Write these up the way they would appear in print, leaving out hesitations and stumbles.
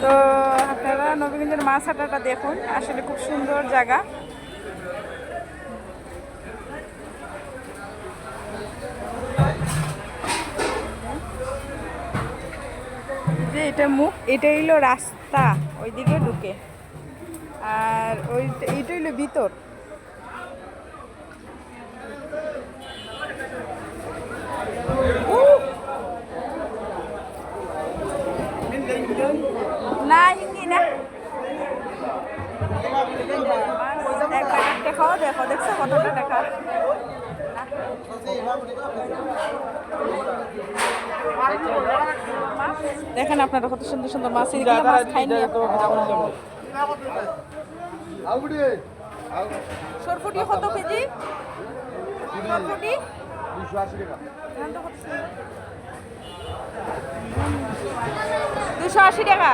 তো আপনারা নবীগঞ্জের মাছ হাটাটা দেখুন, আসলে খুব সুন্দর জায়গা। যে এটা মুখ, এটা হইলো রাস্তা, ওইদিকে ঢুকে, আর এইটা হইলো ভিতর। না হিন্দি না, একবার একটা খাওয়া দেখো, দেখছো কতটা টাকা। দেখেন আপনারা কত সুন্দর সুন্দর মাছ, এইগুলো মাছ খাইনি। সরপুটি কত কেজি? সরপুটি 280 টাকা,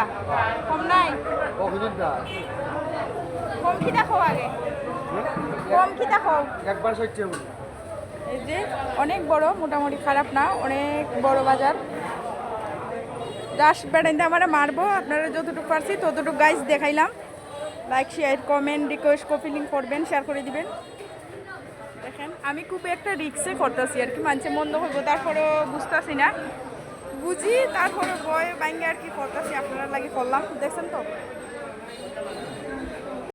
কম নাই? কম কি দেখো আগে, কম কি দেখো একবার। এই যে অনেক বড়, মোটামুটি খারাপ না, অনেক বড় বাজার। জাস্ট বেড়াইতে আমার মারবো, আপনারা যতটুকু পারছি ততটুকু গাইজ দেখাইলাম। Like, share, comment, request, copy link করবেন, শেয়ার করে দিবেন। দেখেন আমি খুব একটা রিক্সে করতেছি আর কি, মানছে মন্দ হইব, তারপরেও বুঝতেছি না, বুঝি তারপরে বয় বাইঙ্গে আর কি করতেছি, আপনারা লাগে করলাম, দেখছেন তো।